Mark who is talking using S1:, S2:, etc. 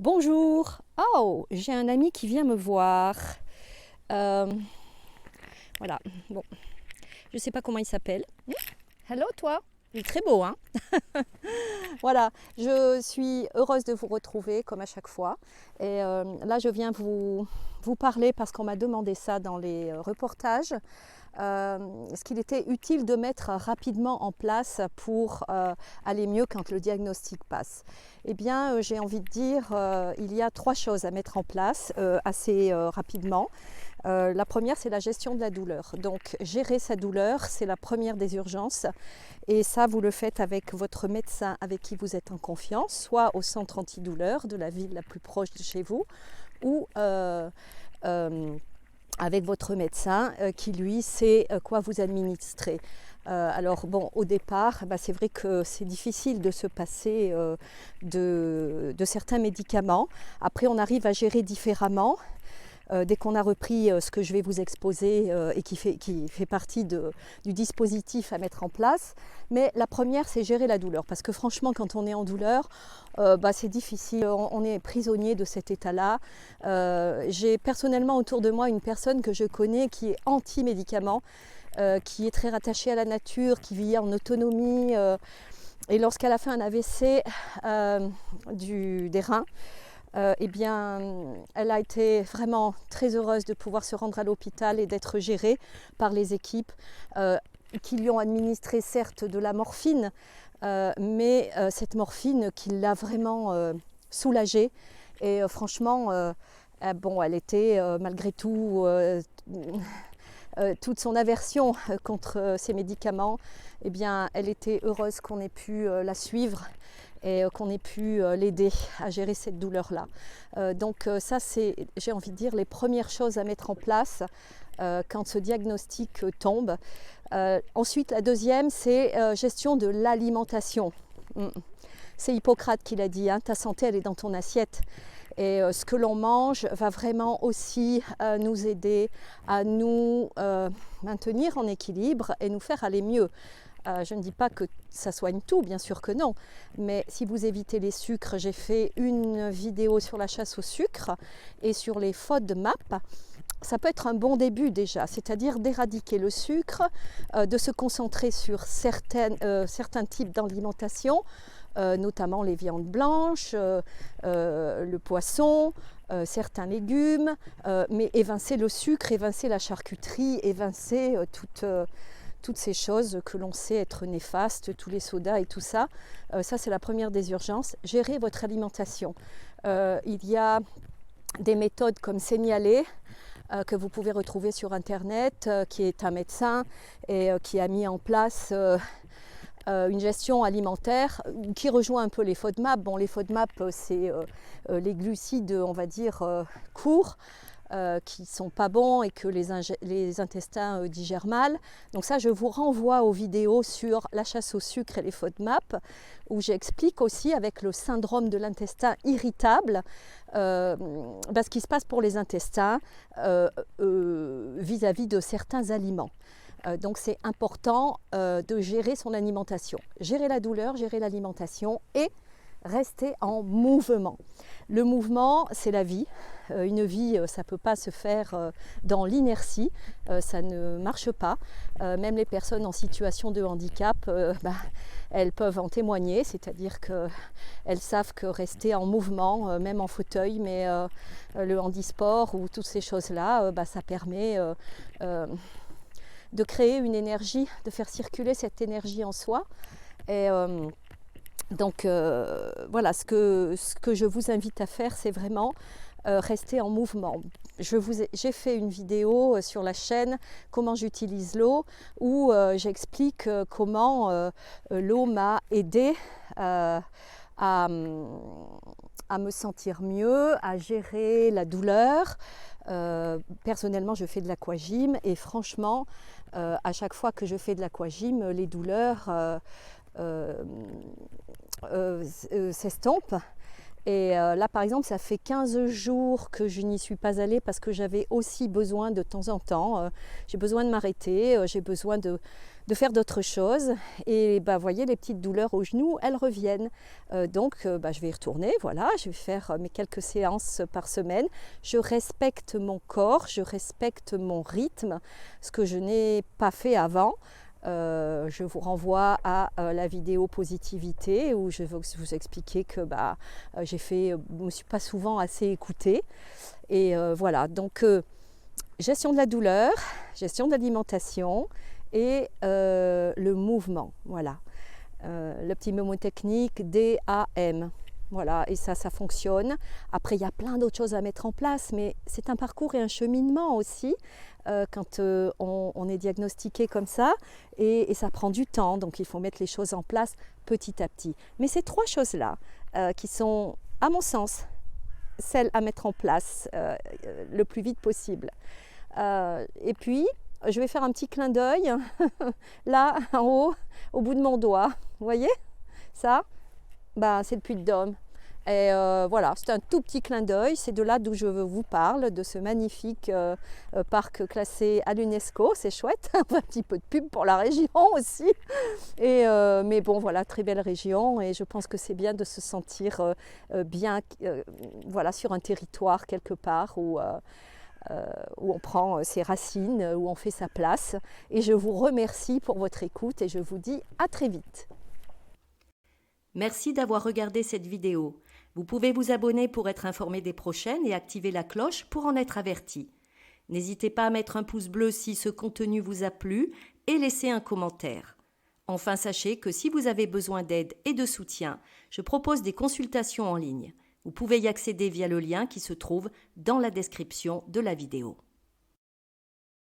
S1: Bonjour. Oh, j'ai un ami qui vient me voir. Euh, voilà. Bon, je sais pas comment il s'appelle. Hello, toi. Il est très beau, hein? Voilà. Je suis heureuse de vous retrouver comme à chaque fois. Et là, je viens vous parler parce qu'on m'a demandé ça dans les reportages. Ce qu'il était utile de mettre rapidement en place pour aller mieux quand le diagnostic passe. Eh bien, j'ai envie de dire, il y a 3 choses à mettre en place assez rapidement. La première, c'est la gestion de la douleur. Donc, gérer sa douleur, c'est la première des urgences. Et ça, vous le faites avec votre médecin avec qui vous êtes en confiance, soit au centre antidouleur de la ville la plus proche de chez vous, ou avec votre médecin qui, lui, sait quoi vous administrer. Alors bon, au départ, c'est vrai que c'est difficile de se passer de certains médicaments. Après, on arrive à gérer différemment. Dès qu'on a repris ce que je vais vous exposer et qui fait partie du dispositif à mettre en place. Mais la première, c'est gérer la douleur. Parce que franchement, quand on est en douleur, c'est difficile. On est prisonnier de cet état-là. J'ai personnellement autour de moi une personne que je connais qui est anti-médicaments, qui est très rattachée à la nature, qui vit en autonomie. Et lorsqu'elle a fait un AVC des reins, eh bien, elle a été vraiment très heureuse de pouvoir se rendre à l'hôpital et d'être gérée par les équipes qui lui ont administré certes de la morphine, mais cette morphine qui l'a vraiment soulagée. Et franchement, elle était malgré tout toute son aversion contre ces médicaments, eh bien, elle était heureuse qu'on ait pu la suivre et qu'on ait pu l'aider à gérer cette douleur-là. Donc ça, c'est, j'ai envie de dire, les premières choses à mettre en place quand ce diagnostic tombe. Ensuite, la deuxième, c'est gestion de l'alimentation. C'est Hippocrate qui l'a dit, hein, ta santé, elle est dans ton assiette. Et ce que l'on mange va vraiment aussi nous aider à nous maintenir en équilibre et nous faire aller mieux. Je ne dis pas que ça soigne tout, bien sûr que non, mais si vous évitez les sucres, j'ai fait une vidéo sur la chasse au sucre et sur les FODMAP. Ça peut être un bon début déjà, c'est-à-dire d'éradiquer le sucre, de se concentrer sur certains types d'alimentation, notamment les viandes blanches, le poisson, certains légumes, mais évincer le sucre, évincer la charcuterie, évincer toutes ces choses que l'on sait être néfastes, tous les sodas et tout ça. Ça, c'est la première des urgences. Gérer votre alimentation. Il y a des méthodes comme Signaler, que vous pouvez retrouver sur Internet, qui est un médecin et qui a mis en place une gestion alimentaire qui rejoint un peu les FODMAP. Bon, les FODMAP, c'est les glucides, on va dire, courts, qui ne sont pas bons et que les intestins digèrent mal. Donc ça, je vous renvoie aux vidéos sur la chasse au sucre et les FODMAP, où j'explique aussi avec le syndrome de l'intestin irritable ce qui se passe pour les intestins vis-à-vis de certains aliments. Donc c'est important de gérer son alimentation. Gérer la douleur, gérer l'alimentation et rester en mouvement. Le mouvement, c'est la vie. Une vie, ça ne peut pas se faire dans l'inertie, ça ne marche pas. Même les personnes en situation de handicap, elles peuvent en témoigner, c'est-à-dire qu'elles savent que rester en mouvement, même en fauteuil, mais le handisport ou toutes ces choses-là, ça permet de créer une énergie, de faire circuler cette énergie en soi. Et donc voilà, ce que je vous invite à faire, c'est vraiment rester en mouvement. J'ai fait une vidéo sur la chaîne comment j'utilise l'eau, où j'explique comment l'eau m'a aidé à me sentir mieux, à gérer la douleur. Personnellement, je fais de l'aquagym et franchement, à chaque fois que je fais de l'aquagym, les douleurs s'estompent Et là, par exemple, ça fait 15 jours que je n'y suis pas allée parce que j'avais aussi besoin de temps en temps, j'ai besoin de m'arrêter, j'ai besoin de faire d'autres choses. Et vous voyez, les petites douleurs au genou, elles reviennent. Donc, je vais y retourner, voilà, je vais faire mes quelques séances par semaine. Je respecte mon corps, je respecte mon rythme, ce que je n'ai pas fait avant. Je vous renvoie à la vidéo positivité où je vais vous expliquer que je me suis pas souvent assez écoutée. Et voilà, donc gestion de la douleur, gestion de l'alimentation et le mouvement. Voilà, le petit mnémotechnique DAM. Voilà, et ça fonctionne. Après, il y a plein d'autres choses à mettre en place, mais c'est un parcours et un cheminement aussi quand on est diagnostiqué comme ça, et ça prend du temps, donc il faut mettre les choses en place petit à petit. Mais ces 3 choses-là, qui sont, à mon sens, celles à mettre en place le plus vite possible. Et puis, je vais faire un petit clin d'œil, là, en haut, au bout de mon doigt. Vous voyez ça? C'est le Puy-de-Dôme. Et voilà, c'est un tout petit clin d'œil. C'est de là d'où je vous parle, de ce magnifique parc classé à l'UNESCO. C'est chouette, un petit peu de pub pour la région aussi. Et, mais bon, voilà, très belle région. Et je pense que c'est bien de se sentir bien voilà, sur un territoire quelque part où on prend ses racines, où on fait sa place. Et je vous remercie pour votre écoute et je vous dis à très vite.
S2: Merci d'avoir regardé cette vidéo. Vous pouvez vous abonner pour être informé des prochaines et activer la cloche pour en être averti. N'hésitez pas à mettre un pouce bleu si ce contenu vous a plu et laisser un commentaire. Enfin, sachez que si vous avez besoin d'aide et de soutien, je propose des consultations en ligne. Vous pouvez y accéder via le lien qui se trouve dans la description de la vidéo.